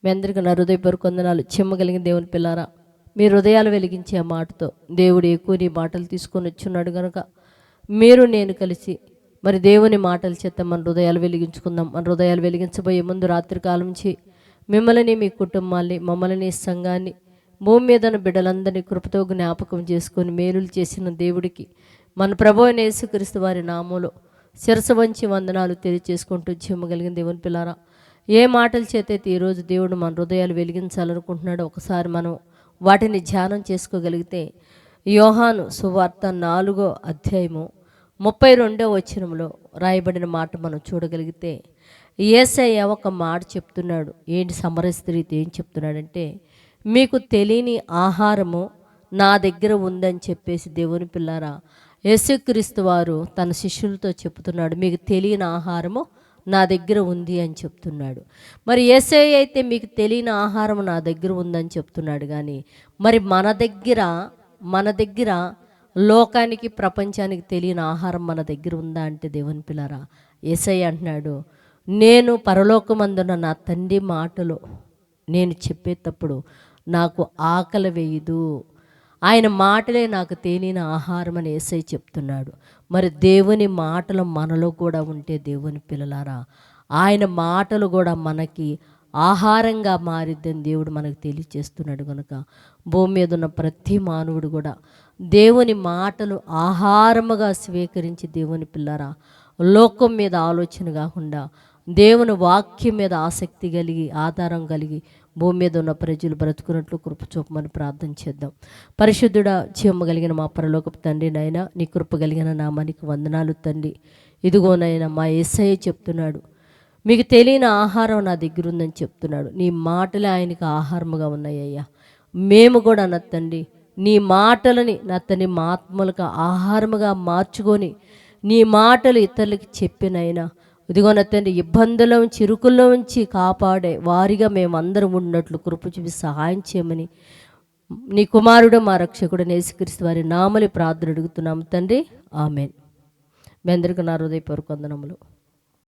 మీ అందరికీ నా హృదయపూర్వక వందనాలు. చెమ్మగలిగిన దేవుని పిల్లారా, మీ హృదయాలు వెలిగించే ఆ మాటతో దేవుడు ఎక్కువ నీ మాటలు తీసుకొని వచ్చున్నాడు కనుక మీరు నేను కలిసి మరి దేవుని మాటల చేత మన హృదయాలు వెలిగించుకుందాం. మన హృదయాలు వెలిగించబోయే ముందు రాత్రికాలం నుంచి మిమ్మల్ని, మీ కుటుంబాన్ని, మమ్మల్ని, సంఘాన్ని, భూమి మీద ఉన్న బిడ్డలందరినీ కృపతో జ్ఞాపకం చేసుకొని మేలులు చేసిన దేవుడికి మన ప్రభువైన అయిన యేసుక్రీస్తు వారి నామంలో శిరస్సు వంచి వందనాలు తెలియచేసుకుంటూ చెమ్మగలిగిన దేవుని పిల్లారా, ఏ మాటల చేతైతే ఈరోజు దేవుడు మన హృదయాలు వెలిగించాలనుకుంటున్నాడో ఒకసారి మనం వాటిని ధ్యానం చేసుకోగలిగితే యోహాను సువార్త 4వ అధ్యాయము 32వ వచనంలో రాయబడిన మాట మనం చూడగలిగితే యేసయ్య ఒక మాట చెప్తున్నాడు. ఏంటి సమరయ స్త్రీతో ఏం చెప్తున్నాడంటే, మీకు తెలియని ఆహారము నా దగ్గర ఉందని చెప్పేసి దేవుని పిల్లారా యేసుక్రీస్తు వారు తన శిష్యులతో చెప్తున్నాడు. మీకు తెలియని ఆహారము నా దగ్గర ఉంది అని చెప్తున్నాడు. మరి యేసయ్య అయితే మీకు తెలియని ఆహారం నా దగ్గర ఉందని చెప్తున్నాడు. కానీ మరి మన దగ్గర లోకానికి, ప్రపంచానికి తెలియని ఆహారం మన దగ్గర ఉందా అంటే దేవుని పిల్లారా యేసయ్య అంటున్నాడు, నేను పరలోకమందున నా తండ్రి మాటలో నేను చెప్పేటప్పుడు నాకు ఆకలి వేయదు, ఆయన మాటలే నాకు తెలియని ఆహారం అని యేసయ్య చెప్తున్నాడు. మరి దేవుని మాటలు మనలో కూడా ఉంటే దేవుని పిల్లలారా ఆయన మాటలు కూడా మనకి ఆహారంగా మారిద్దని దేవుడు మనకు తెలియచేస్తున్నాడు. కనుక భూమి మీద ఉన్న ప్రతి మానవుడు కూడా దేవుని మాటలు ఆహారముగా స్వీకరించి దేవుని పిల్లరా లోకం మీద ఆలోచన కాకుండా దేవుని వాక్యం మీద ఆసక్తి కలిగి, ఆధారం కలిగి భూమి మీద ఉన్న ప్రజలు బ్రతుకున్నట్లు కృప చూపమని ప్రార్థన చేద్దాం. పరిశుద్ధుడా, జీవము కలిగిన మా పరలోకపు తండ్రి, నాయనా నీ కృప కలిగిన నామానికి వందనాలు తండ్రి. ఇదిగోనైనా మా యేసయ్య చెప్తున్నాడు, మీకు తెలియని ఆహారం నా దగ్గర ఉందని చెప్తున్నాడు. నీ మాటలే ఆయనకి ఆహారముగా ఉన్నాయ్యా. మేము కూడా నా తండ్రి నీ మాటలని నా తండ్రి మా ఆత్మలకు ఆహారముగా మార్చుకొని నీ మాటలు ఇతరులకి చెప్పినైనా ఇదిగో నా తండ్రి ఇబ్బందుల నుంచి, ఇరుకుల్లో నుంచి కాపాడే వారిగా మేమందరం ఉన్నట్లు కృప చూపి సహాయం చేయమని నీ కుమారుడు మా రక్షకుడు యేసుక్రీస్తు వారి నామములో ప్రార్థన అడుగుతున్నాము తండ్రి, ఆమేన్. మీ అందరికీ నా హృదయపూర్వక వందనములు.